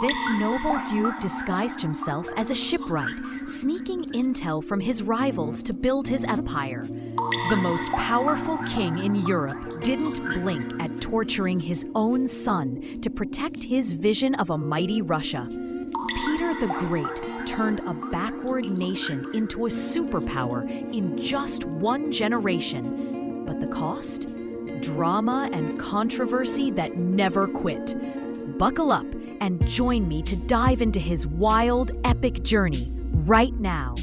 This noble duke disguised himself as a shipwright, sneaking intel from his rivals to build his empire. The most powerful king in Europe didn't blink at torturing his own son to protect his vision of a mighty Russia. Peter the Great turned a backward nation into a superpower in just one generation. But the cost? Drama and controversy that never quit. Buckle up and join me to dive into his wild, epic journey right now.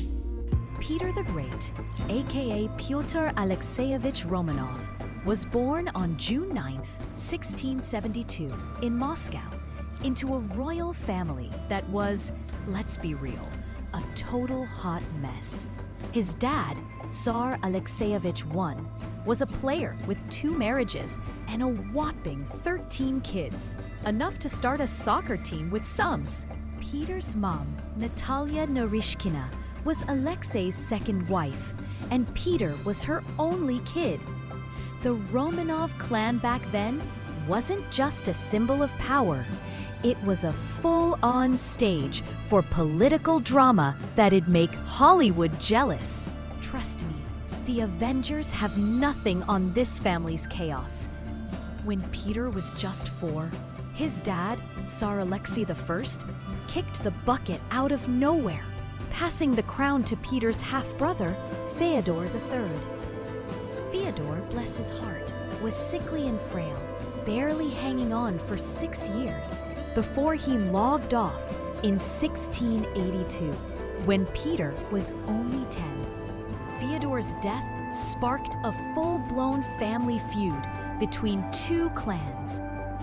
Peter the Great, aka Pyotr Alexeyevich Romanov, was born on June 9th, 1672, in Moscow, into a royal family that was, let's be real, a total hot mess. His dad, Tsar Alexeyevich I, was a player with 2 marriages and a whopping 13 kids, enough to start a soccer team with Sums. Peter's mom, Natalia Narishkina, was Alexei's second wife, and Peter was her only kid. The Romanov clan back then wasn't just a symbol of power. It was a full-on stage for political drama that'd make Hollywood jealous. Trust me, the Avengers have nothing on this family's chaos. When Peter was just 4, his dad, Tsar Alexei I, kicked the bucket out of nowhere, passing the crown to Peter's half-brother, Fyodor III. Fyodor, bless his heart, was sickly and frail, barely hanging on for 6 years, before he logged off in 1682, when Peter was only 10. Fyodor's death sparked a full-blown family feud between 2 clans,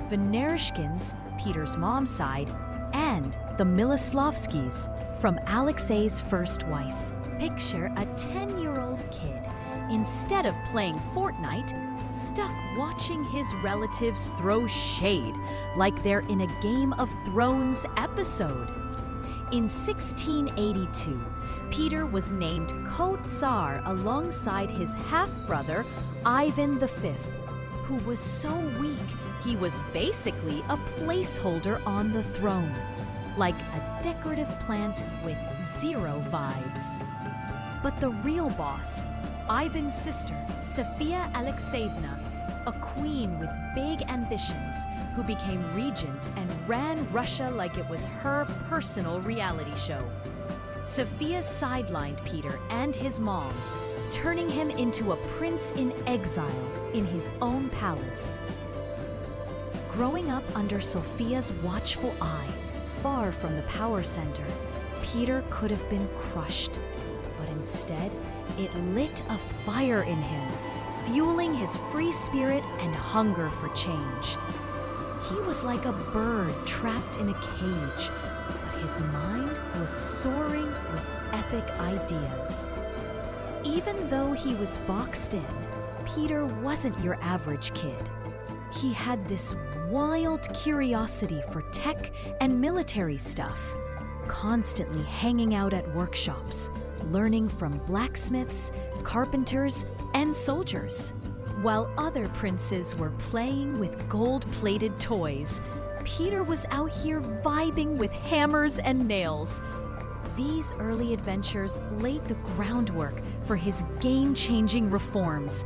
the Naryshkins, Peter's mom's side, and the Miloslavskis, from Alexei's first wife. Picture a 10-year-old kid, instead of playing Fortnite, stuck watching his relatives throw shade like they're in a Game of Thrones episode. In 1682, Peter was named co-Tsar alongside his half-brother, Ivan V, who was so weak he was basically a placeholder on the throne, like a decorative plant with 0 vibes. But the real boss, Ivan's sister, Sophia Alexeyevna, a queen with big ambitions who became regent and ran Russia like it was her personal reality show. Sophia sidelined Peter and his mom, turning him into a prince in exile in his own palace. Growing up under Sophia's watchful eye, far from the power center, Peter could have been crushed. But instead, it lit a fire in him, fueling his free spirit and hunger for change. He was like a bird trapped in a cage, but his mind was soaring with epic ideas. Even though he was boxed in, Peter wasn't your average kid. He had this wild curiosity for tech and military stuff, constantly hanging out at workshops, learning from blacksmiths, carpenters, and soldiers. While other princes were playing with gold-plated toys, Peter was out here vibing with hammers and nails. These early adventures laid the groundwork for his game-changing reforms,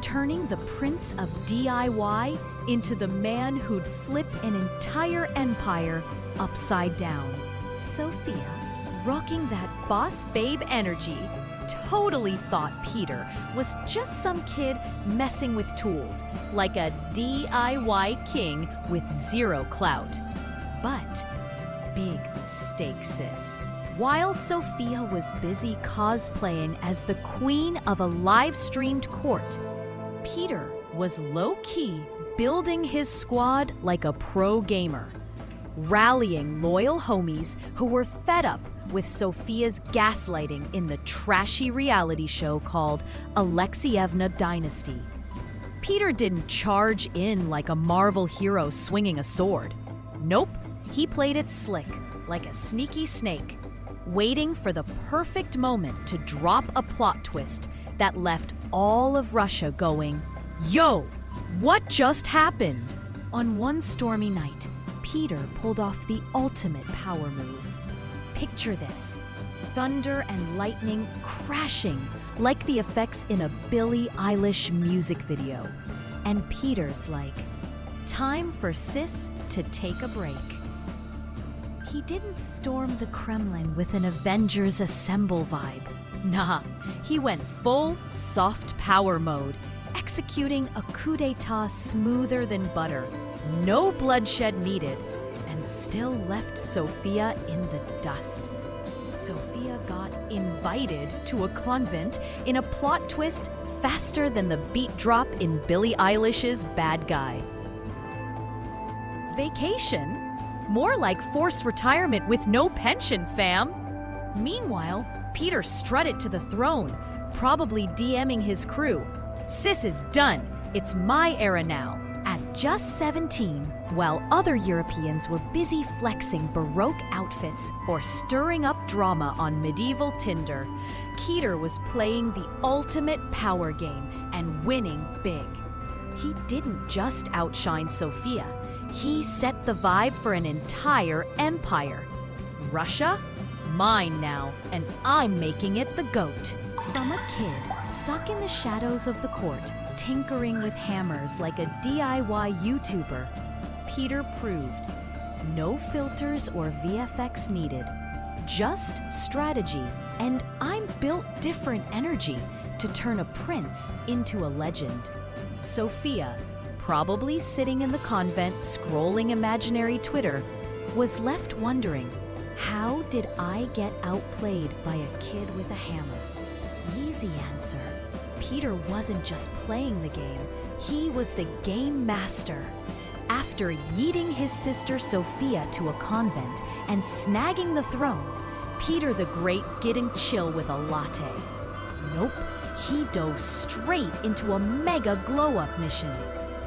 turning the Prince of DIY into the man who'd flip an entire empire upside down. Sophia, rocking that boss babe energy, totally thought Peter was just some kid messing with tools, like a DIY king with 0 clout. But big mistake, sis. While Sophia was busy cosplaying as the queen of a live-streamed court, Peter was low-key building his squad like a pro gamer, rallying loyal homies who were fed up with Sophia's gaslighting in the trashy reality show called Alexeyevna Dynasty. Peter didn't charge in like a Marvel hero swinging a sword. Nope, he played it slick, like a sneaky snake, waiting for the perfect moment to drop a plot twist that left all of Russia going, "Yo, what just happened?" On one stormy night, Peter pulled off the ultimate power move. Picture this: thunder and lightning crashing like the effects in a Billie Eilish music video. And Peter's like, time for sis to take a break. He didn't storm the Kremlin with an Avengers Assemble vibe. Nah, he went full soft power mode, executing a coup d'etat smoother than butter. No bloodshed needed, and still left Sophia in the dust. Sophia got invited to a convent in a plot twist faster than the beat drop in Billie Eilish's Bad Guy. Vacation? More like forced retirement with no pension, fam. Meanwhile, Peter strutted to the throne, probably DMing his crew. Sis is done. It's my era now. At just 17, while other Europeans were busy flexing Baroque outfits or stirring up drama on medieval Tinder, Peter was playing the ultimate power game and winning big. He didn't just outshine Sophia. He set the vibe for an entire empire. Russia? Mine now, and I'm making it the GOAT. From a kid stuck in the shadows of the court, tinkering with hammers like a DIY YouTuber, Peter proved no filters or VFX needed, just strategy and I'm built different energy to turn a prince into a legend. Sophia, probably sitting in the convent scrolling imaginary Twitter, was left wondering, how did I get outplayed by a kid with a hammer? Easy answer. Peter wasn't just playing the game, he was the game master. After yeeting his sister Sophia to a convent and snagging the throne, Peter the Great didn't chill with a latte. Nope, he dove straight into a mega glow-up mission,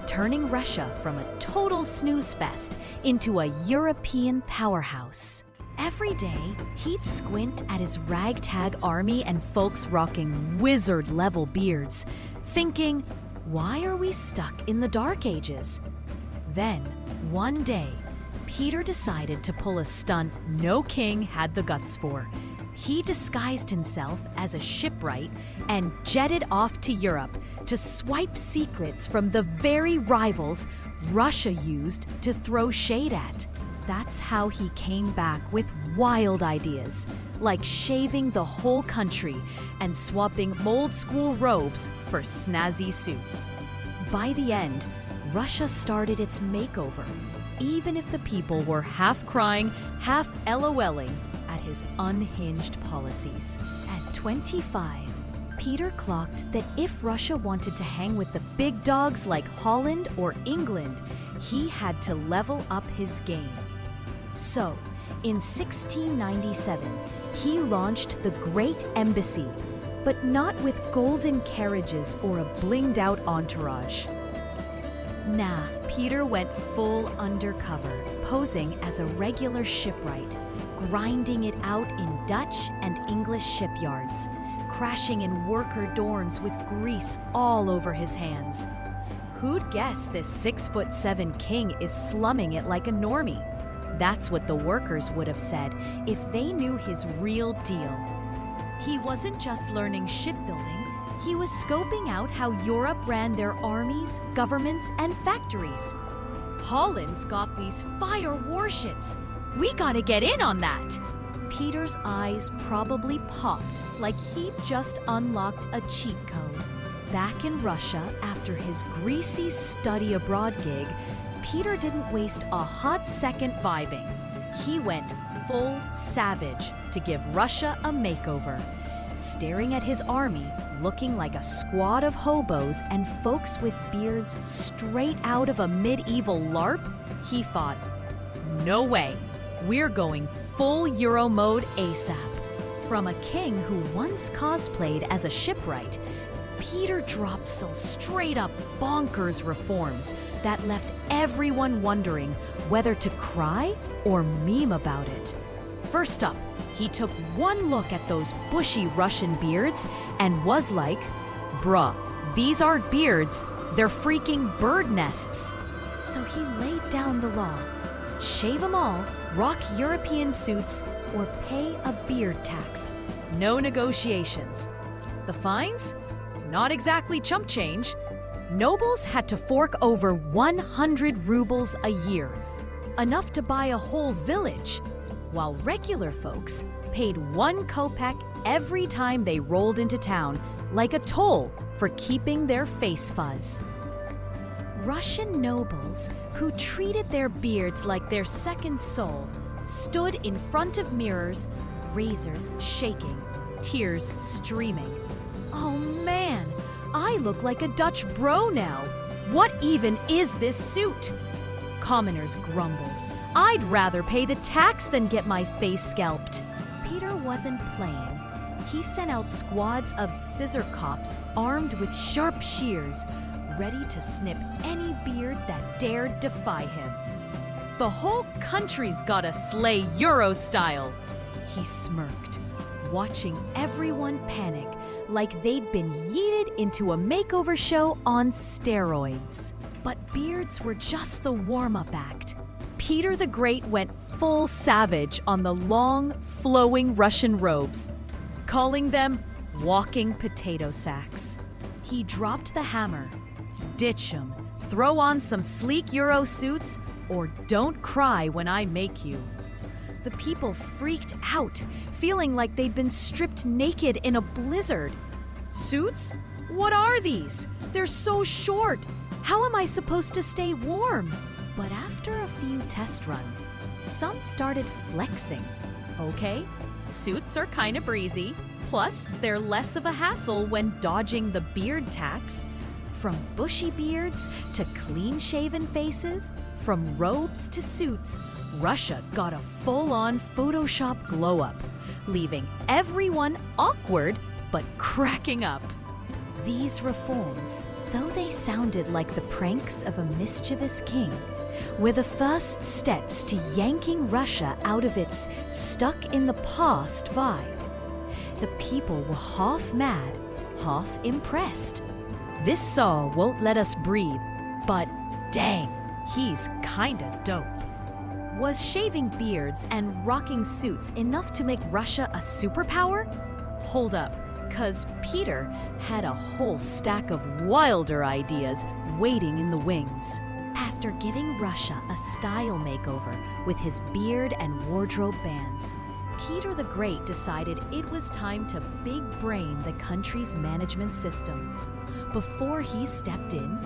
turning Russia from a total snooze fest into a European powerhouse. Every day, he'd squint at his ragtag army and folks rocking wizard-level beards, thinking, why are we stuck in the Dark Ages? Then, one day, Peter decided to pull a stunt no king had the guts for. He disguised himself as a shipwright and jetted off to Europe to swipe secrets from the very rivals Russia used to throw shade at. That's how he came back with wild ideas, like shaving the whole country and swapping old-school robes for snazzy suits. By the end, Russia started its makeover, even if the people were half crying, half LOLing at his unhinged policies. At 25, Peter clocked that if Russia wanted to hang with the big dogs like Holland or England, he had to level up his game. So, in 1697, he launched the Great Embassy, but not with golden carriages or a blinged-out entourage. Nah, Peter went full undercover, posing as a regular shipwright, grinding it out in Dutch and English shipyards, crashing in worker dorms with grease all over his hands. Who'd guess this 6'7" king is slumming it like a normie? That's what the workers would have said if they knew his real deal. He wasn't just learning shipbuilding, he was scoping out how Europe ran their armies, governments, and factories. Holland's got these fire warships. We gotta get in on that. Peter's eyes probably popped like he'd just unlocked a cheat code. Back in Russia, after his greasy study abroad gig, Peter didn't waste a hot second vibing. He went full savage to give Russia a makeover. Staring at his army, looking like a squad of hobos and folks with beards straight out of a medieval LARP, he thought, no way, we're going full Euro mode ASAP. From a king who once cosplayed as a shipwright, Peter dropped some straight-up bonkers reforms that left everyone wondering whether to cry or meme about it. First up, he took one look at those bushy Russian beards and was like, bruh, these aren't beards, they're freaking bird nests. So he laid down the law, shave them all, rock European suits, or pay a beard tax. No negotiations. The fines? Not exactly chump change. Nobles had to fork over 100 rubles a year, enough to buy a whole village, while regular folks paid 1 kopeck every time they rolled into town, like a toll for keeping their face fuzz. Russian nobles, who treated their beards like their second soul, stood in front of mirrors, razors shaking, tears streaming. Oh man, I look like a Dutch bro now. What even is this suit? Commoners grumbled. I'd rather pay the tax than get my face scalped. Peter wasn't playing. He sent out squads of scissor cops armed with sharp shears, ready to snip any beard that dared defy him. The whole country's gotta slay Euro style, he smirked, watching everyone panic like they'd been yeeted into a makeover show on steroids. But beards were just the warm-up act. Peter the Great went full savage on the long, flowing Russian robes, calling them walking potato sacks. He dropped the hammer. Ditch 'em, throw on some sleek Euro suits, or don't cry when I make you. The people freaked out, feeling like they'd been stripped naked in a blizzard. Suits? What are these? They're so short. How am I supposed to stay warm? But after a few test runs, some started flexing. Okay, suits are kinda breezy, plus they're less of a hassle when dodging the beard tax. From bushy beards to clean-shaven faces, from robes to suits, Russia got a full-on Photoshop glow-up, leaving everyone awkward but cracking up. These reforms, though they sounded like the pranks of a mischievous king, were the first steps to yanking Russia out of its stuck-in-the-past vibe. The people were half mad, half impressed. This Saul won't let us breathe, but dang, he's kinda dope. Was shaving beards and rocking suits enough to make Russia a superpower? Hold up, 'cause Peter had a whole stack of wilder ideas waiting in the wings. After giving Russia a style makeover with his beard and wardrobe bands, Peter the Great decided it was time to big brain the country's management system. Before he stepped in,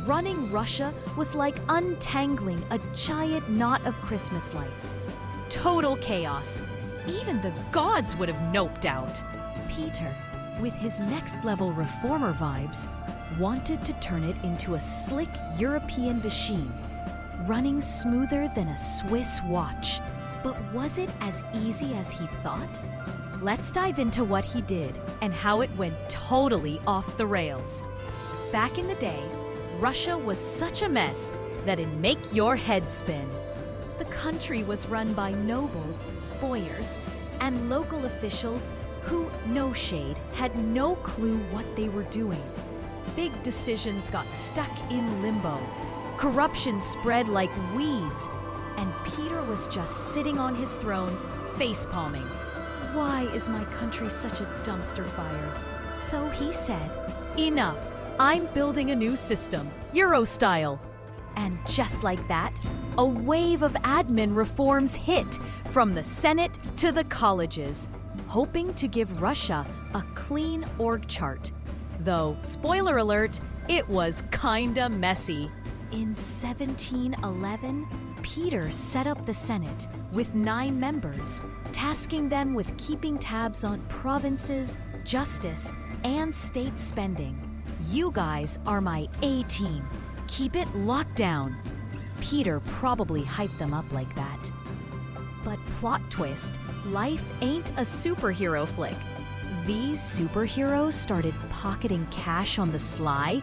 running Russia was like untangling a giant knot of Christmas lights. Total chaos. Even the gods would have noped out. Peter, with his next-level reformer vibes, wanted to turn it into a slick European machine, running smoother than a Swiss watch. But was it as easy as he thought? Let's dive into what he did and how it went totally off the rails. Back in the day, Russia was such a mess that it'd make your head spin. The country was run by nobles, boyars, and local officials who, no shade, had no clue what they were doing. Big decisions got stuck in limbo. Corruption spread like weeds, and Peter was just sitting on his throne, face-palming. Why is my country such a dumpster fire? So he said, enough, I'm building a new system, Euro style. And just like that, a wave of admin reforms hit from the Senate to the colleges, hoping to give Russia a clean org chart. Though, spoiler alert, it was kinda messy. In 1711, Peter set up the Senate with 9 members, tasking them with keeping tabs on provinces, justice, and state spending. You guys are my A-team. Keep it locked down. Peter probably hyped them up like that. But plot twist, life ain't a superhero flick. These superheroes started pocketing cash on the sly,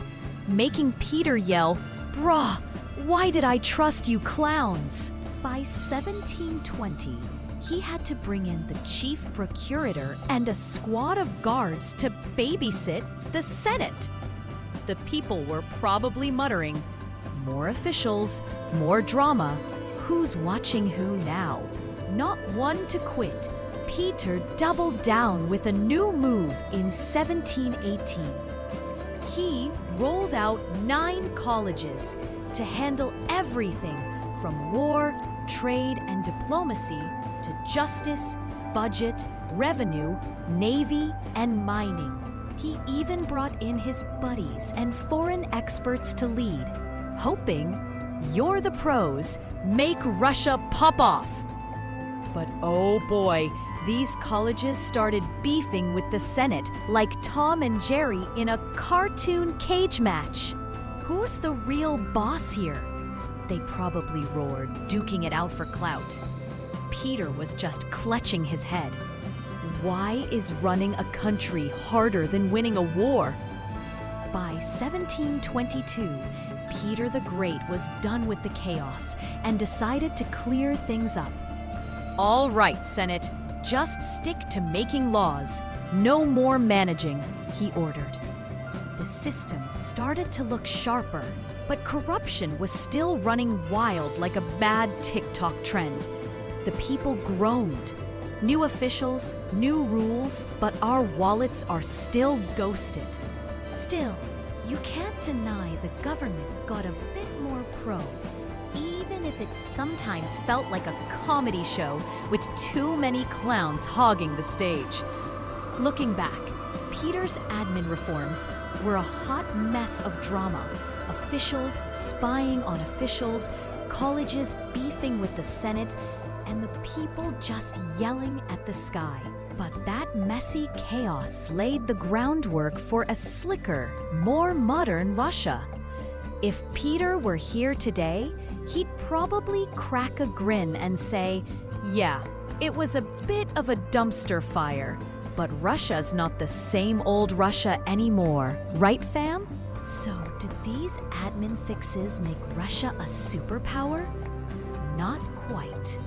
making Peter yell, "Brah, why did I trust you clowns?" By 1720, he had to bring in the chief procurator and a squad of guards to babysit the Senate. The people were probably muttering, "More officials, more drama. who's watching who now? Not one to quit, Peter doubled down with a new move in 1718. He rolled out 9 colleges to handle everything from war, trade, and diplomacy to justice, budget, revenue, navy, and mining. He even brought in his buddies and foreign experts to lead, hoping, you're the pros, make Russia pop off. But oh boy, these colleges started beefing with the Senate like Tom and Jerry in a cartoon cage match. Who's the real boss here? They probably roared, duking it out for clout. Peter was just clutching his head. Why is running a country harder than winning a war? By 1722, Peter the Great was done with the chaos and decided to clear things up. All right, Senate, just stick to making laws. No more managing, he ordered. The system started to look sharper, but corruption was still running wild like a bad TikTok trend. The people groaned. New officials, new rules, but our wallets are still ghosted. Still, you can't deny the government got a bit more pro, even if it sometimes felt like a comedy show with too many clowns hogging the stage. Looking back, Peter's admin reforms were a hot mess of drama. Officials spying on officials, colleges beefing with the Senate, and the people just yelling at the sky. But that messy chaos laid the groundwork for a slicker, more modern Russia. If Peter were here today, he'd probably crack a grin and say, yeah, it was a bit of a dumpster fire, but Russia's not the same old Russia anymore, right, fam? So, did these admin fixes make Russia a superpower? Not quite.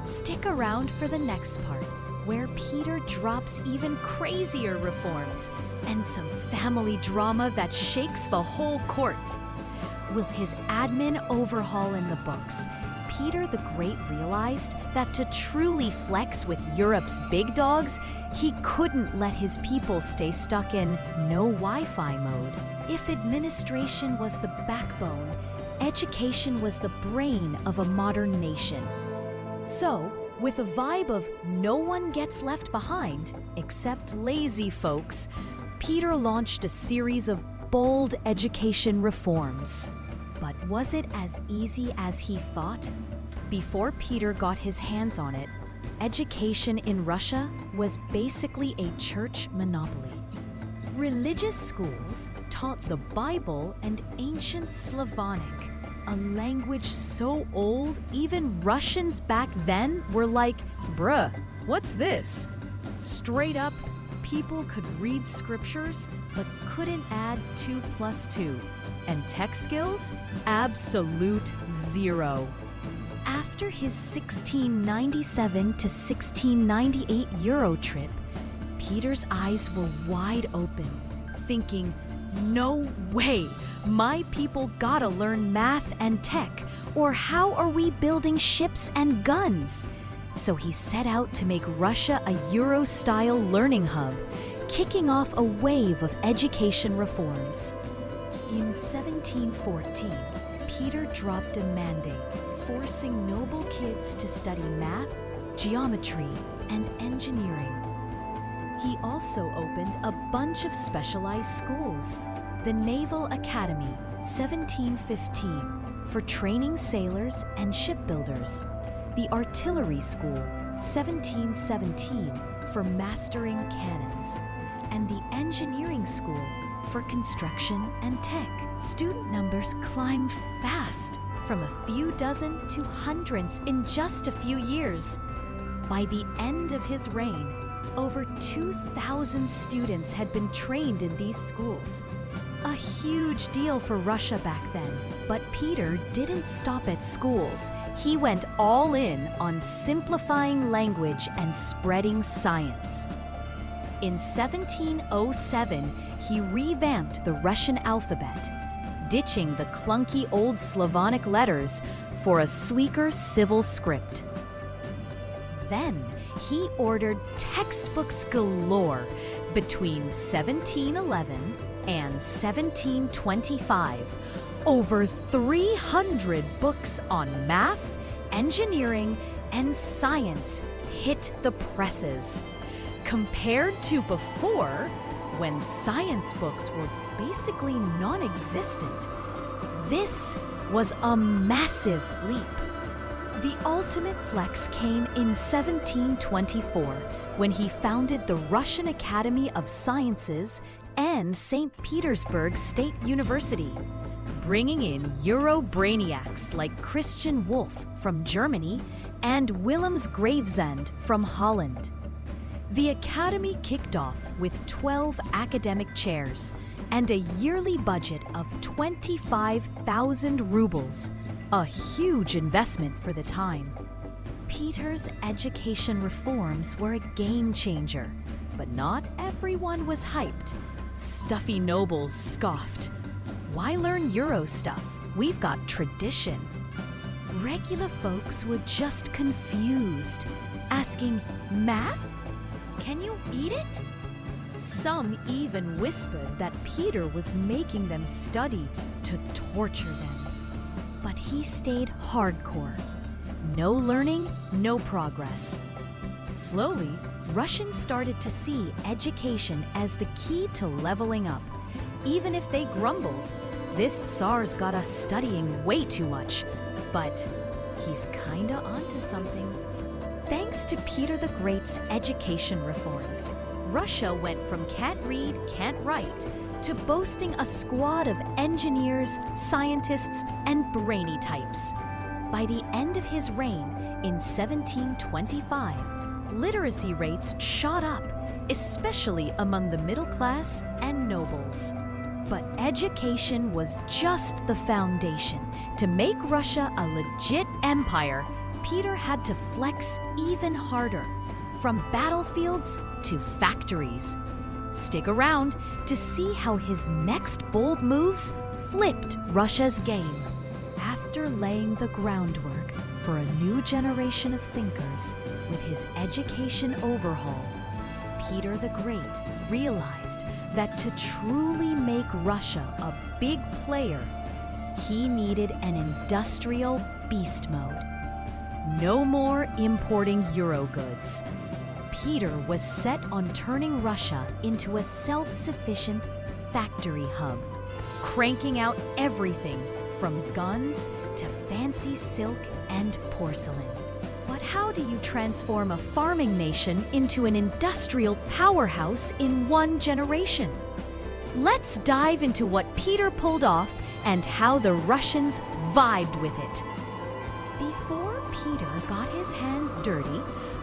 Stick around for the next part, where Peter drops even crazier reforms and some family drama that shakes the whole court. With his admin overhaul in the books, Peter the Great realized that to truly flex with Europe's big dogs, he couldn't let his people stay stuck in no Wi-Fi mode. If administration was the backbone, education was the brain of a modern nation. So, with a vibe of no one gets left behind, except lazy folks, Peter launched a series of bold education reforms. But was it as easy as he thought? Before Peter got his hands on it, education in Russia was basically a church monopoly. Religious schools taught the Bible and ancient Slavonic, a language so old even Russians back then were like, bruh, what's this? Straight up, people could read scriptures but couldn't add 2 + 2. And tech skills? Absolute zero. After his 1697 to 1698 Euro trip, Peter's eyes were wide open, thinking, no way, my people gotta learn math and tech, or how are we building ships and guns? So he set out to make Russia a Euro-style learning hub, kicking off a wave of education reforms. In 1714, Peter dropped a mandate, forcing noble kids to study math, geometry, and engineering. He also opened a bunch of specialized schools. The Naval Academy, 1715, for training sailors and shipbuilders. The Artillery School, 1717, for mastering cannons. And the Engineering School, for construction and tech. Student numbers climbed fast, from a few dozen to hundreds in just a few years. By the end of his reign, over 2,000 students had been trained in these schools. A huge deal for Russia back then. But Peter didn't stop at schools. He went all in on simplifying language and spreading science. In 1707, he revamped the Russian alphabet, ditching the clunky old Slavonic letters for a sleeker civil script. Then he ordered textbooks galore between 1711 and 1725. Over 300 books on math, engineering, and science hit the presses. Compared to before, when science books were basically non-existent, this was a massive leap. The ultimate flex came in 1724, when he founded the Russian Academy of Sciences and St. Petersburg State University, bringing in Euro brainiacs like Christian Wolff from Germany and Willems Gravesend from Holland. The academy kicked off with 12 academic chairs and a yearly budget of 25,000 rubles, a huge investment for the time. Peter's education reforms were a game changer, but not everyone was hyped. Stuffy nobles scoffed. Why learn Euro stuff? We've got tradition. Regular folks were just confused, asking, math? Can you eat it? Some even whispered that Peter was making them study to torture them. But he stayed hardcore. No learning, no progress. Slowly, Russians started to see education as the key to leveling up. Even if they grumbled, this Tsar's got us studying way too much, but he's kinda onto something. Thanks to Peter the Great's education reforms, Russia went from can't read, can't write, to boasting a squad of engineers, scientists, and brainy types. By the end of his reign, in 1725, literacy rates shot up, especially among the middle class and nobles. But education was just the foundation. To make Russia a legit empire, Peter had to flex even harder, from battlefields to factories. Stick around to see how his next bold moves flipped Russia's game. After laying the groundwork for a new generation of thinkers with his education overhaul, Peter the Great realized that to truly make Russia a big player, he needed an industrial beast mode. No more importing Euro goods. Peter was set on turning Russia into a self-sufficient factory hub, cranking out everything from guns to fancy silk and porcelain. But how do you transform a farming nation into an industrial powerhouse in one generation? Let's dive into what Peter pulled off and how the Russians vibed with it. Before Peter got his hands dirty,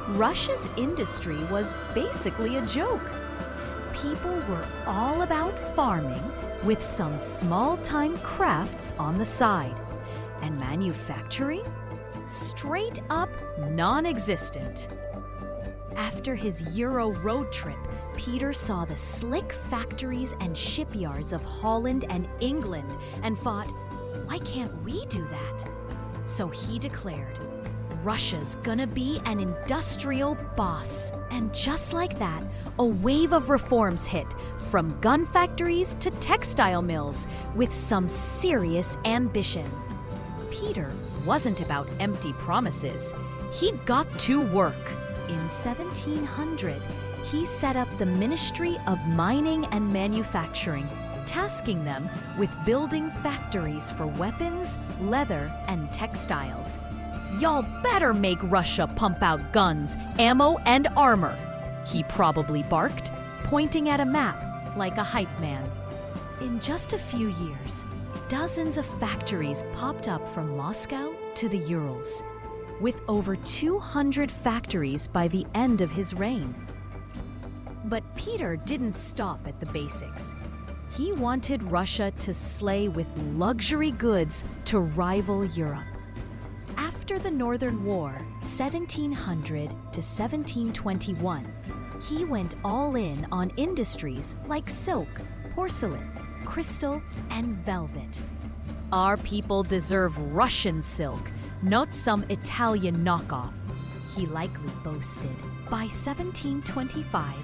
Russia's industry was basically a joke. People were all about farming with some small-time crafts on the side. And manufacturing? Straight up non-existent. After his Euro road trip, Peter saw the slick factories and shipyards of Holland and England and thought, why can't we do that? So he declared, Russia's gonna be an industrial boss. And just like that, a wave of reforms hit, from gun factories to textile mills, with some serious ambition. Peter wasn't about empty promises. He got to work. In 1700, he set up the Ministry of Mining and Manufacturing, tasking them with building factories for weapons, leather, and textiles. Y'all better make Russia pump out guns, ammo, and armor, he probably barked, pointing at a map like a hype man. In just a few years, dozens of factories popped up from Moscow to the Urals, with over 200 factories by the end of his reign. But Peter didn't stop at the basics. He wanted Russia to slay with luxury goods to rival Europe. After the Northern War, 1700 to 1721, he went all in on industries like silk, porcelain, crystal, and velvet. Our people deserve Russian silk, not some Italian knockoff, he likely boasted. By 1725,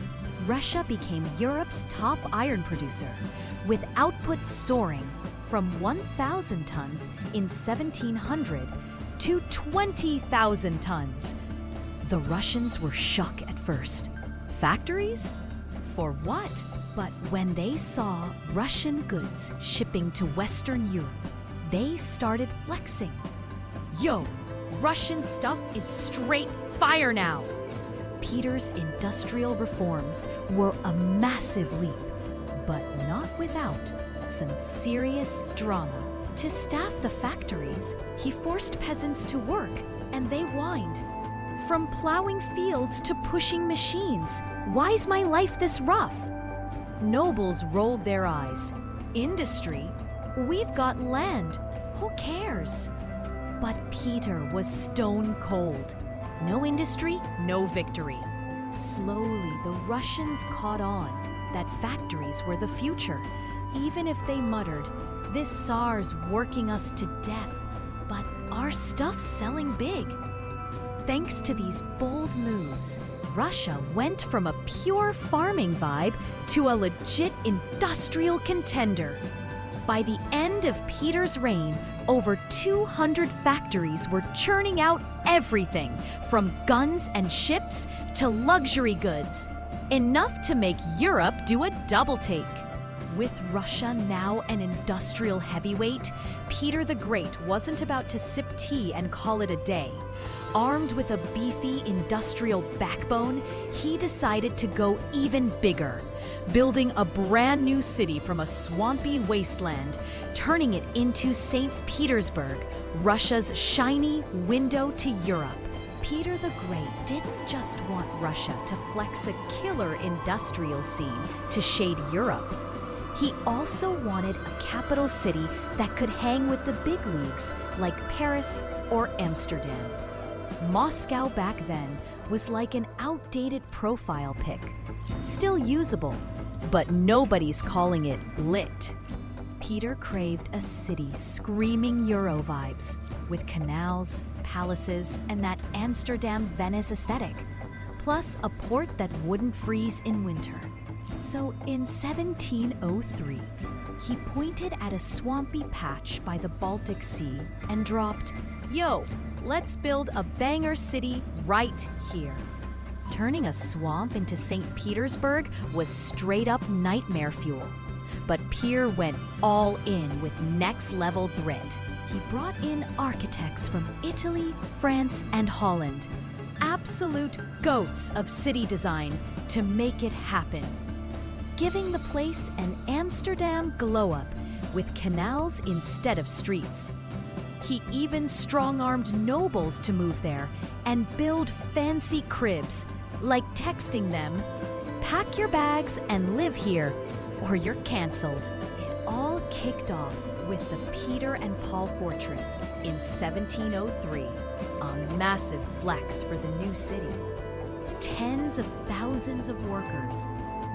Russia became Europe's top iron producer, with output soaring from 1,000 tons in 1700 to 20,000 tons. The Russians were shook at first. Factories? For what? But when they saw Russian goods shipping to Western Europe, they started flexing. Yo, Russian stuff is straight fire now! Peter's industrial reforms were a massive leap, but not without some serious drama. To staff the factories, he forced peasants to work, and they whined. From plowing fields to pushing machines, why's my life this rough? Nobles rolled their eyes. Industry? We've got land. Who cares? But Peter was stone cold. No industry, no victory. Slowly, the Russians caught on that factories were the future, even if they muttered, "This Tsar's working us to death, but our stuff's selling big." Thanks to these bold moves, Russia went from a pure farming vibe to a legit industrial contender. By the end of Peter's reign, over 200 factories were churning out everything from guns and ships to luxury goods, enough to make Europe do a double take. With Russia now an industrial heavyweight, Peter the Great wasn't about to sip tea and call it a day. Armed with a beefy industrial backbone, he decided to go even bigger, building a brand new city from a swampy wasteland, turning it into St. Petersburg, Russia's shiny window to Europe. Peter the Great didn't just want Russia to flex a killer industrial scene to shade Europe. He also wanted a capital city that could hang with the big leagues like Paris or Amsterdam. Moscow back then was like an outdated profile pic. Still usable, but nobody's calling it lit. Peter craved a city screaming Euro vibes, with canals, palaces, and that Amsterdam-Venice aesthetic, plus a port that wouldn't freeze in winter. So in 1703, he pointed at a swampy patch by the Baltic Sea and dropped, "Yo, let's build a banger city right here." Turning a swamp into St. Petersburg was straight up nightmare fuel. But Peter went all in with next-level threat. He brought in architects from Italy, France, and Holland, absolute goats of city design, to make it happen, giving the place an Amsterdam glow-up with canals instead of streets. He even strong-armed nobles to move there and build fancy cribs, like texting them, "Pack your bags and live here, or you're canceled." It all kicked off with the Peter and Paul Fortress in 1703, a massive flex for the new city. Tens of thousands of workers,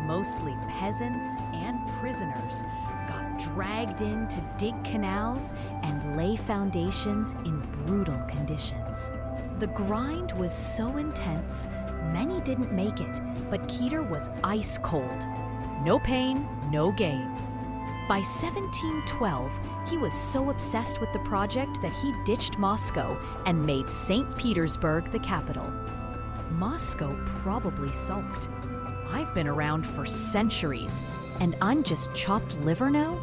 mostly peasants and prisoners, got dragged in to dig canals and lay foundations in brutal conditions. The grind was so intense, many didn't make it, but Peter was ice cold. No pain, no gain. By 1712, he was so obsessed with the project that he ditched Moscow and made St. Petersburg the capital. Moscow probably sulked. "I've been around for centuries, and I'm just chopped liver now?"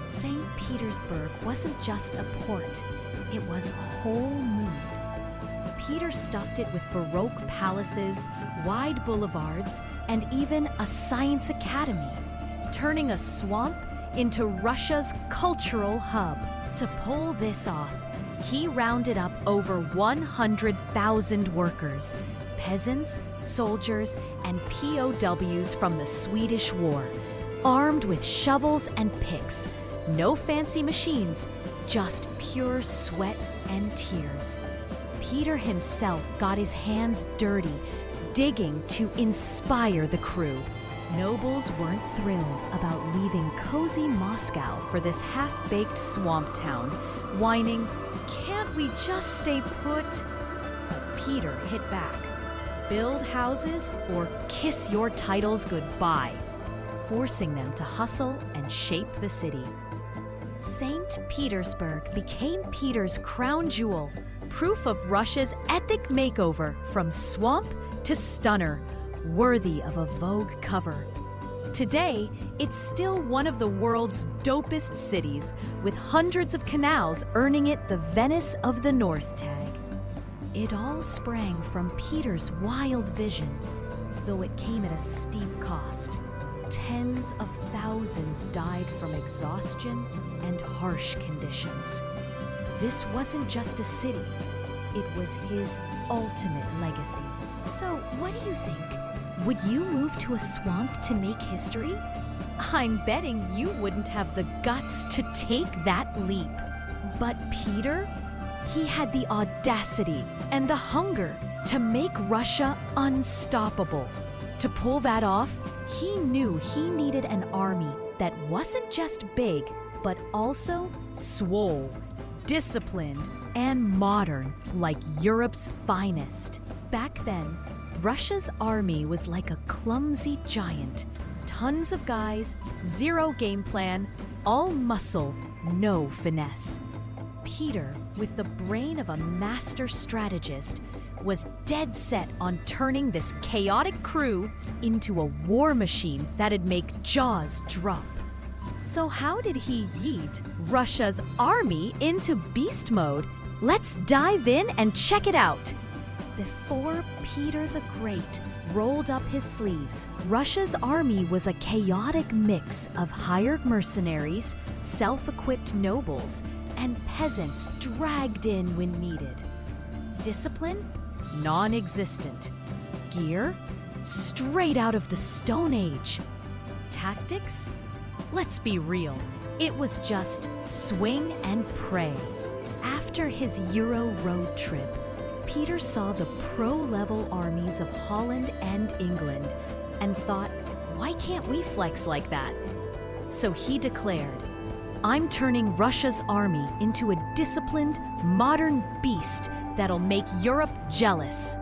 St. Petersburg wasn't just a port, it was a whole mood. Peter stuffed it with Baroque palaces, wide boulevards, and even a science academy, turning a swamp into Russia's cultural hub. To pull this off, he rounded up over 100,000 workers, peasants, soldiers, and POWs from the Swedish War, armed with shovels and picks. No fancy machines, just pure sweat and tears. Peter himself got his hands dirty, digging to inspire the crew. Nobles weren't thrilled about leaving cozy Moscow for this half-baked swamp town, whining, "Can't we just stay put?" But Peter hit back. "Build houses or kiss your titles goodbye," forcing them to hustle and shape the city. St. Petersburg became Peter's crown jewel, proof of Russia's epic makeover from swamp to stunner, worthy of a Vogue cover. Today, it's still one of the world's dopest cities, with hundreds of canals earning it the Venice of the North tag. It all sprang from Peter's wild vision, though it came at a steep cost. Tens of thousands died from exhaustion and harsh conditions. This wasn't just a city, it was his ultimate legacy. So, what do you think? Would you move to a swamp to make history? I'm betting you wouldn't have the guts to take that leap. But Peter, he had the audacity and the hunger to make Russia unstoppable. To pull that off, he knew he needed an army that wasn't just big, but also swole, disciplined, and modern, like Europe's finest. Back then, Russia's army was like a clumsy giant. Tons of guys, zero game plan, all muscle, no finesse. Peter, with the brain of a master strategist, was dead set on turning this chaotic crew into a war machine that'd make jaws drop. So how did he yeet Russia's army into beast mode? Let's dive in and check it out. Before Peter the Great rolled up his sleeves, Russia's army was a chaotic mix of hired mercenaries, self-equipped nobles, and peasants dragged in when needed. Discipline? Non-existent. Gear? Straight out of the Stone Age. Tactics? Let's be real, it was just swing and pray. After his Euro road trip, Peter saw the pro-level armies of Holland and England and thought, why can't we flex like that? So he declared, "I'm turning Russia's army into a disciplined, modern beast that'll make Europe jealous."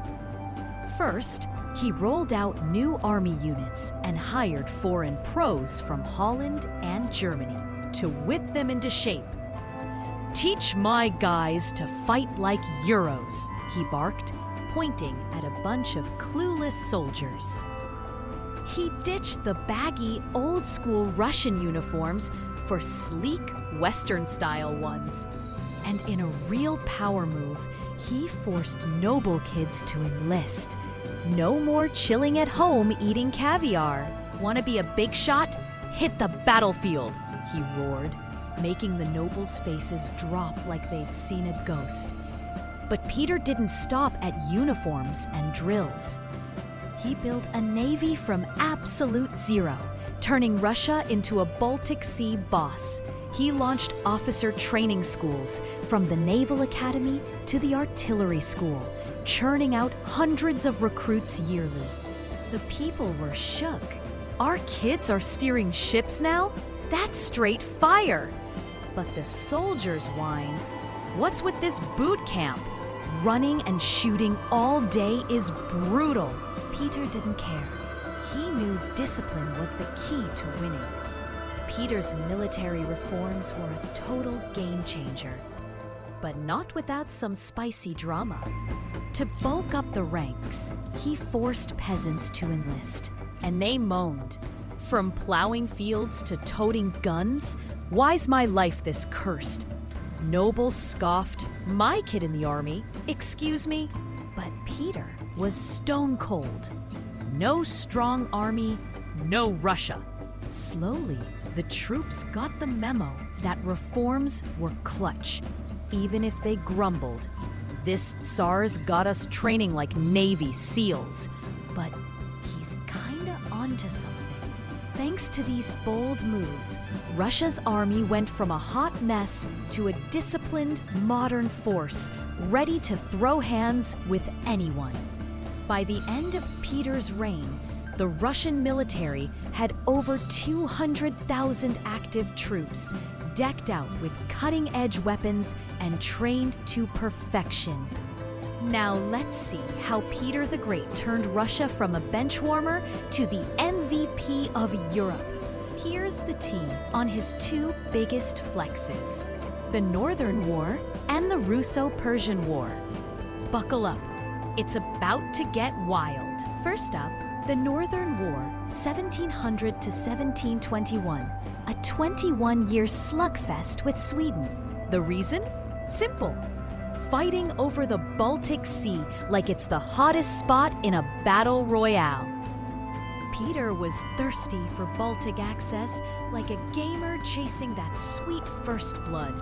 First, he rolled out new army units and hired foreign pros from Holland and Germany to whip them into shape. "Teach my guys to fight like Euros," he barked, pointing at a bunch of clueless soldiers. He ditched the baggy, old-school Russian uniforms for sleek, Western-style ones. And in a real power move, he forced noble kids to enlist. No more chilling at home eating caviar. "Want to be a big shot? Hit the battlefield," he roared, making the nobles' faces drop like they'd seen a ghost. But Peter didn't stop at uniforms and drills. He built a navy from absolute zero, turning Russia into a Baltic Sea boss. He launched officer training schools, from the Naval Academy to the Artillery School, churning out hundreds of recruits yearly. The people were shook. Our kids are steering ships now? That's straight fire! But the soldiers whined, "What's with this boot camp? Running and shooting all day is brutal." Peter didn't care. He knew discipline was the key to winning. Peter's military reforms were a total game changer, but not without some spicy drama. To bulk up the ranks, he forced peasants to enlist, and they moaned. From plowing fields to toting guns, "Why's my life this cursed?" Nobles scoffed, "My kid in the army, excuse me?" But Peter was stone cold. No strong army, no Russia. Slowly, the troops got the memo that reforms were clutch, even if they grumbled. "This Tsar's got us training like Navy SEALs," but he's kinda onto something. Thanks to these bold moves, Russia's army went from a hot mess to a disciplined, modern force, ready to throw hands with anyone. By the end of Peter's reign, the Russian military had over 200,000 active troops, decked out with cutting-edge weapons and trained to perfection. Now let's see how Peter the Great turned Russia from a benchwarmer to the MVP of Europe. Here's the tea on his two biggest flexes: the Northern War and the Russo-Persian War. Buckle up, it's about to get wild. First up, the Northern War, 1700 to 1721, a 21-year slugfest with Sweden. The reason? Simple. Fighting over the Baltic Sea like it's the hottest spot in a battle royale. Peter was thirsty for Baltic access like a gamer chasing that sweet first blood.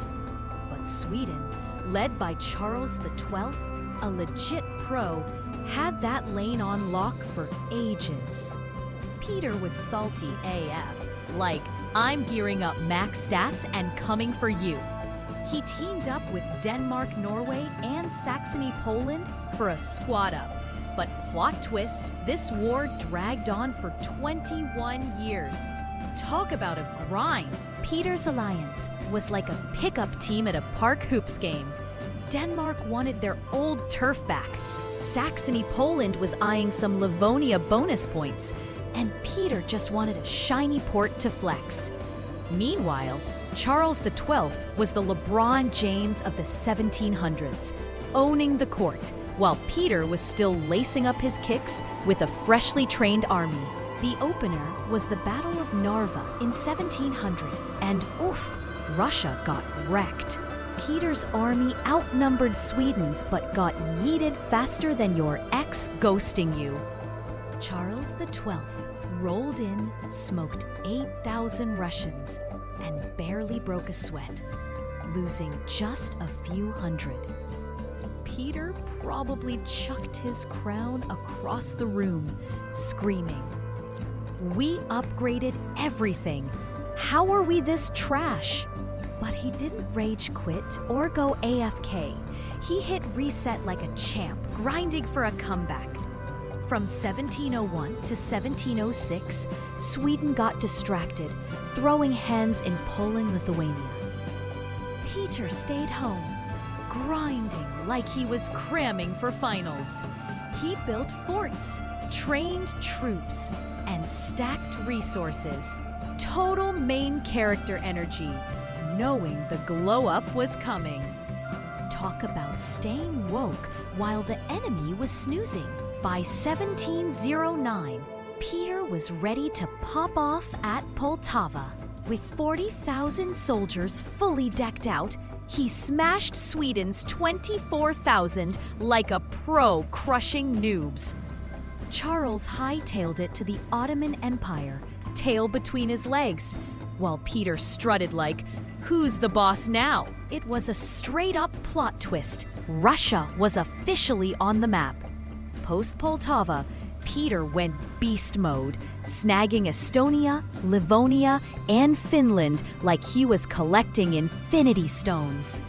But Sweden, led by Charles XII, a legit pro, had that lane on lock for ages. Peter was salty AF, like, I'm gearing up max stats and coming for you. He teamed up with Denmark, Norway, and Saxony, Poland for a squad up. But plot twist, this war dragged on for 21 years. Talk about a grind. Peter's alliance was like a pickup team at a park hoops game. Denmark wanted their old turf back. Saxony, Poland was eyeing some Livonia bonus points. And Peter just wanted a shiny port to flex. Meanwhile, Charles XII was the LeBron James of the 1700s, owning the court, while Peter was still lacing up his kicks with a freshly trained army. The opener was the Battle of Narva in 1700, and oof, Russia got wrecked. Peter's army outnumbered Sweden's but got yeeted faster than your ex ghosting you. Charles XII rolled in, smoked 8,000 Russians, and barely broke a sweat, losing just a few hundred. Peter probably chucked his crown across the room, screaming, "We upgraded everything. How are we this trash?" But he didn't rage quit or go AFK. He hit reset like a champ, grinding for a comeback. From 1701 to 1706, Sweden got distracted, throwing hands in Poland, Lithuania. Peter stayed home, grinding like he was cramming for finals. He built forts, trained troops, and stacked resources. Total main character energy, knowing the glow-up was coming. Talk about staying woke while the enemy was snoozing. By 1709, Peter was ready to pop off at Poltava. With 40,000 soldiers fully decked out, he smashed Sweden's 24,000 like a pro crushing noobs. Charles hightailed it to the Ottoman Empire, tail between his legs, while Peter strutted like, "Who's the boss now?" It was a straight-up plot twist. Russia was officially on the map. Post-Poltava, Peter went beast mode, snagging Estonia, Livonia, and Finland like he was collecting infinity stones.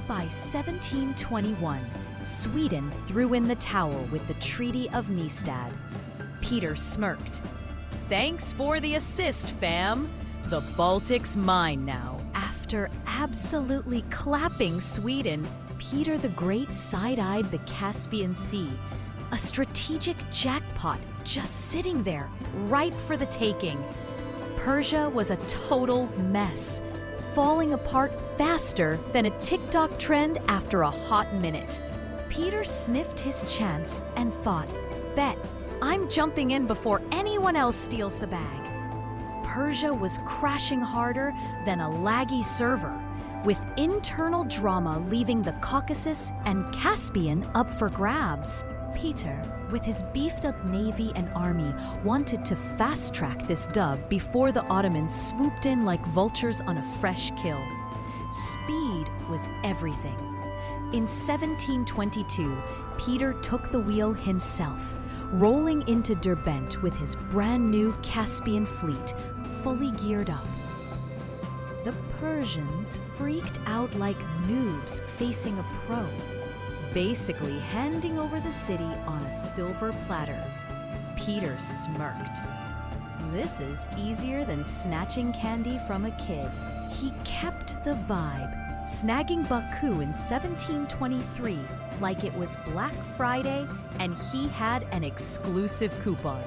By 1721, Sweden threw in the towel with the Treaty of Nystad. Peter smirked. "Thanks for the assist, fam. The Baltic's mine now." After absolutely clapping Sweden, Peter the Great side-eyed the Caspian Sea, a strategic jackpot just sitting there, ripe for the taking. Persia was a total mess, falling apart faster than a TikTok trend after a hot minute. Peter sniffed his chance and thought, "Bet, I'm jumping in before anyone else steals the bag." Persia was crashing harder than a laggy server, with internal drama leaving the Caucasus and Caspian up for grabs. Peter, with his beefed-up navy and army, wanted to fast-track this dub before the Ottomans swooped in like vultures on a fresh kill. Speed was everything. In 1722, Peter took the wheel himself, rolling into Derbent with his brand-new Caspian fleet, fully geared up. The Persians freaked out like noobs facing a pro, basically handing over the city on a silver platter. Peter smirked. "This is easier than snatching candy from a kid," He kept the vibe, snagging Baku in 1723 like it was Black Friday and he had an exclusive coupon.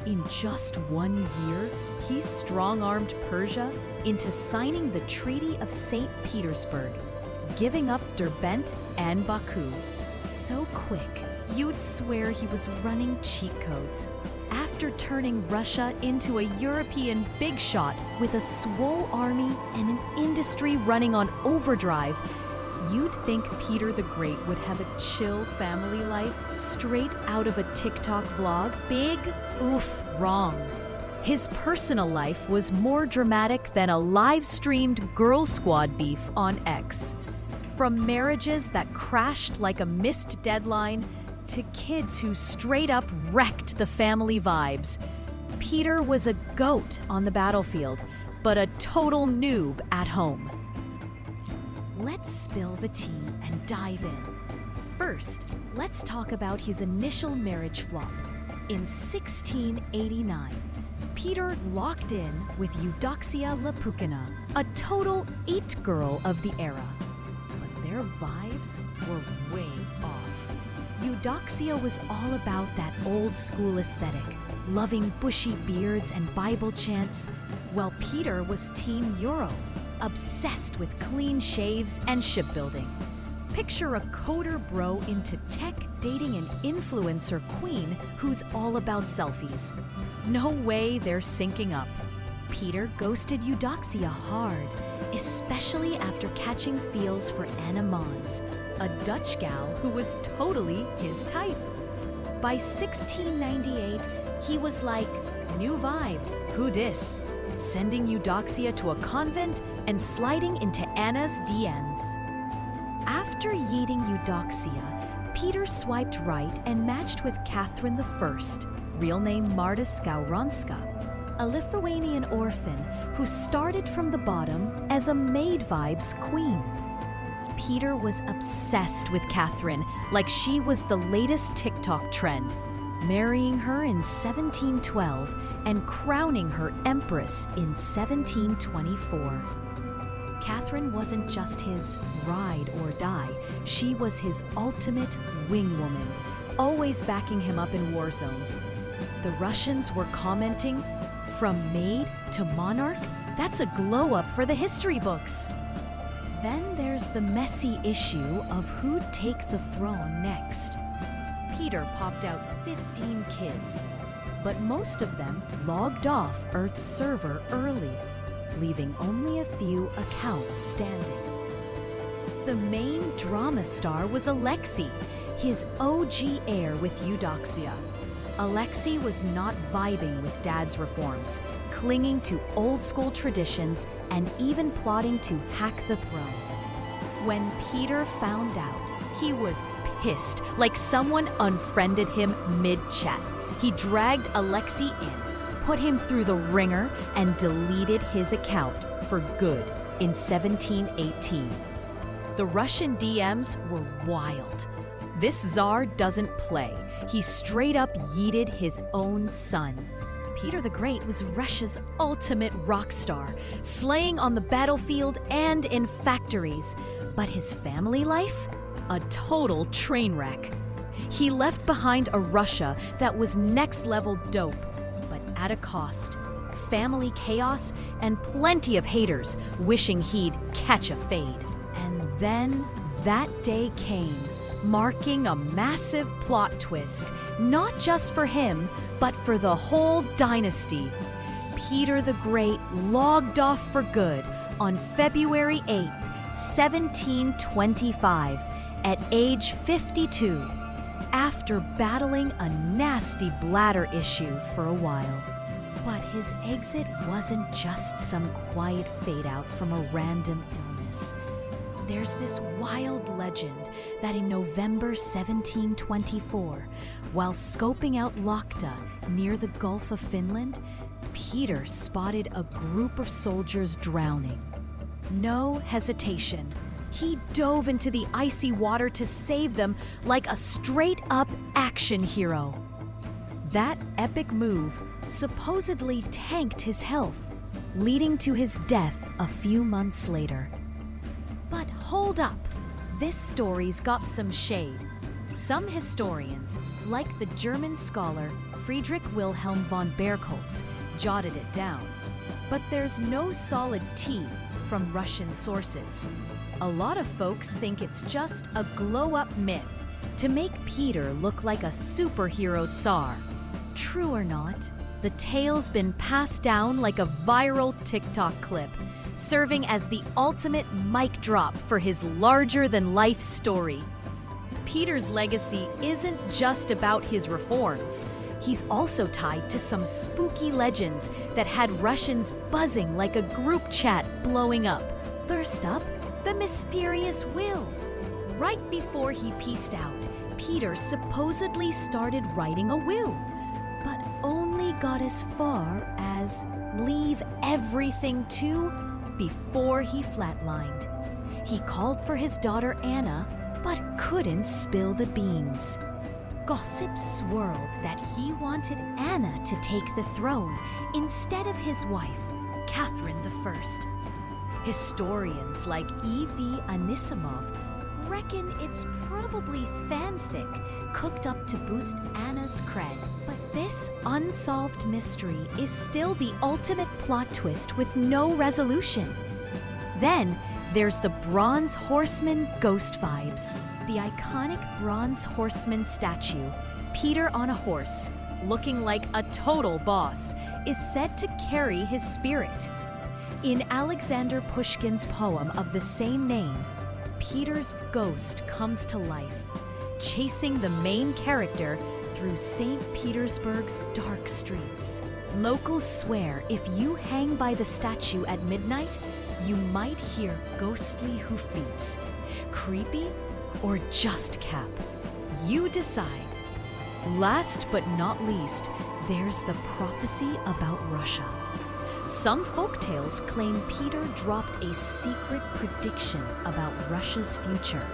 In just 1 year, he strong-armed Persia into signing the Treaty of St. Petersburg, giving up Derbent and Baku. So quick, you'd swear he was running cheat codes. After turning Russia into a European big shot with a swole army and an industry running on overdrive, you'd think Peter the Great would have a chill family life straight out of a TikTok vlog. Big oof wrong. His personal life was more dramatic than a live-streamed Girl Squad beef on X. From marriages that crashed like a missed deadline to kids who straight up wrecked the family vibes, Peter was a goat on the battlefield, but a total noob at home. Let's spill the tea and dive in. First, let's talk about his initial marriage flop. In 1689, Peter locked in with Eudoxia Lapukina, a total it girl of the era. But their vibes were way off. Eudoxia was all about that old school aesthetic, loving bushy beards and Bible chants, while Peter was Team Euro, obsessed with clean shaves and shipbuilding. Picture a coder bro into tech dating an influencer queen who's all about selfies. No way they're syncing up. Peter ghosted Eudoxia hard, especially after catching feels for Anna Mons, a Dutch gal who was totally his type. By 1698, he was like, new vibe, who dis? Sending Eudoxia to a convent and sliding into Anna's DMs. After yeeting Eudoxia, Peter swiped right and matched with Catherine I, real name Marta Skowronska, a Lithuanian orphan who started from the bottom as a maid vibes queen. Peter was obsessed with Catherine like she was the latest TikTok trend, marrying her in 1712 and crowning her empress in 1724. Catherine wasn't just his ride or die, she was his ultimate wingwoman, always backing him up in war zones. The Russians were commenting, "From maid to monarch? That's a glow-up for the history books." Then there's the messy issue of who'd take the throne next. Peter popped out 15 kids, but most of them logged off Earth's server early, leaving only a few accounts standing. The main drama star was Alexei, his OG heir with Eudoxia. Alexei was not vibing with Dad's reforms, clinging to old-school traditions and even plotting to hack the throne. When Peter found out, he was pissed, like someone unfriended him mid-chat. He dragged Alexei in, put him through the ringer, and deleted his account for good in 1718. The Russian DMs were wild. This czar doesn't play. He straight up yeeted his own son. Peter the Great was Russia's ultimate rock star, slaying on the battlefield and in factories. But his family life? A total train wreck. He left behind a Russia that was next-level dope, but at a cost. Family chaos and plenty of haters wishing he'd catch a fade. And then that day came, marking a massive plot twist, not just for him, but for the whole dynasty. Peter the Great logged off for good on February 8th, 1725, at age 52, after battling a nasty bladder issue for a while. But his exit wasn't just some quiet fade-out from a random illness. There's this wild legend that in November 1724, while scoping out Lokta near the Gulf of Finland, Peter spotted a group of soldiers drowning. No hesitation. He dove into the icy water to save them like a straight-up action hero. That epic move supposedly tanked his health, leading to his death a few months later. But hold up, this story's got some shade. Some historians, like the German scholar Friedrich Wilhelm von Berkholz, jotted it down. But there's no solid tea from Russian sources. A lot of folks think it's just a glow-up myth to make Peter look like a superhero Tsar. True or not, the tale's been passed down like a viral TikTok clip, serving as the ultimate mic drop for his larger-than-life story. Peter's legacy isn't just about his reforms. He's also tied to some spooky legends that had Russians buzzing like a group chat blowing up. First up, the mysterious will. Right before he peaced out, Peter supposedly started writing a will, but only got as far as leave everything to before he flatlined. He called for his daughter Anna, but couldn't spill the beans. Gossip swirled that he wanted Anna to take the throne instead of his wife, Catherine I. Historians like E.V. Anisimov reckon it's probably fanfic cooked up to boost Anna's cred. But this unsolved mystery is still the ultimate plot twist with no resolution. Then there's the Bronze Horseman ghost vibes. The iconic Bronze Horseman statue, Peter on a horse, looking like a total boss, is said to carry his spirit. In Alexander Pushkin's poem of the same name, Peter's ghost comes to life, chasing the main character through St. Petersburg's dark streets. Locals swear if you hang by the statue at midnight, you might hear ghostly hoofbeats. Creepy or just cap? You decide. Last but not least, there's the prophecy about Russia. Some folktales claim Peter dropped a secret prediction about Russia's future,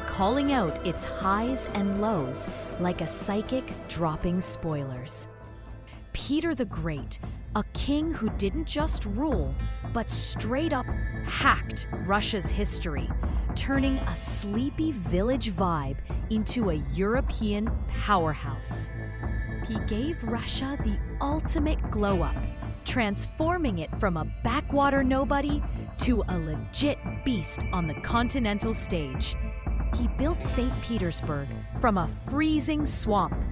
calling out its highs and lows like a psychic dropping spoilers. Peter the Great, a king who didn't just rule, but straight up hacked Russia's history, turning a sleepy village vibe into a European powerhouse. He gave Russia the ultimate glow-up, transforming it from a backwater nobody to a legit beast on the continental stage. He built St. Petersburg from a freezing swamp,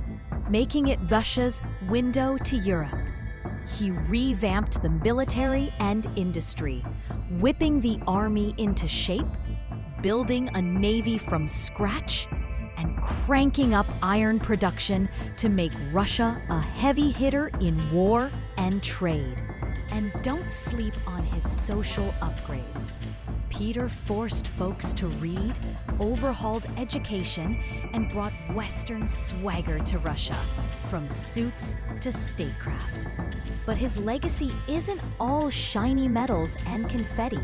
making it Russia's window to Europe. He revamped the military and industry, whipping the army into shape, building a navy from scratch, and cranking up iron production to make Russia a heavy hitter in war and trade. And don't sleep on his social upgrades. Peter forced folks to read, overhauled education, and brought Western swagger to Russia, from suits to statecraft. But his legacy isn't all shiny medals and confetti.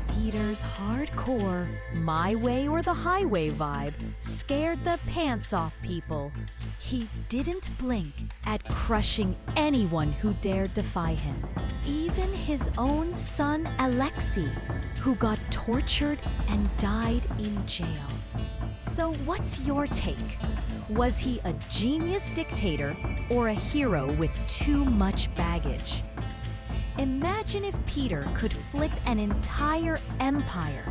Peter's hardcore, my way or the highway vibe scared the pants off people. He didn't blink at crushing anyone who dared defy him. Even his own son Alexei, who got tortured and died in jail. So what's your take? Was he a genius dictator or a hero with too much baggage? Imagine if Peter could flip an entire empire.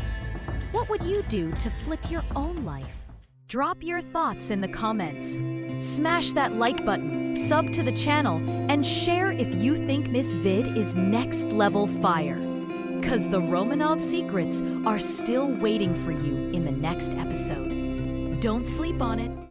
What would you do to flip your own life? Drop your thoughts in the comments. Smash that like button, sub to the channel, and share if you think this vid is next level fire. 'Cause the Romanov secrets are still waiting for you in the next episode. Don't sleep on it.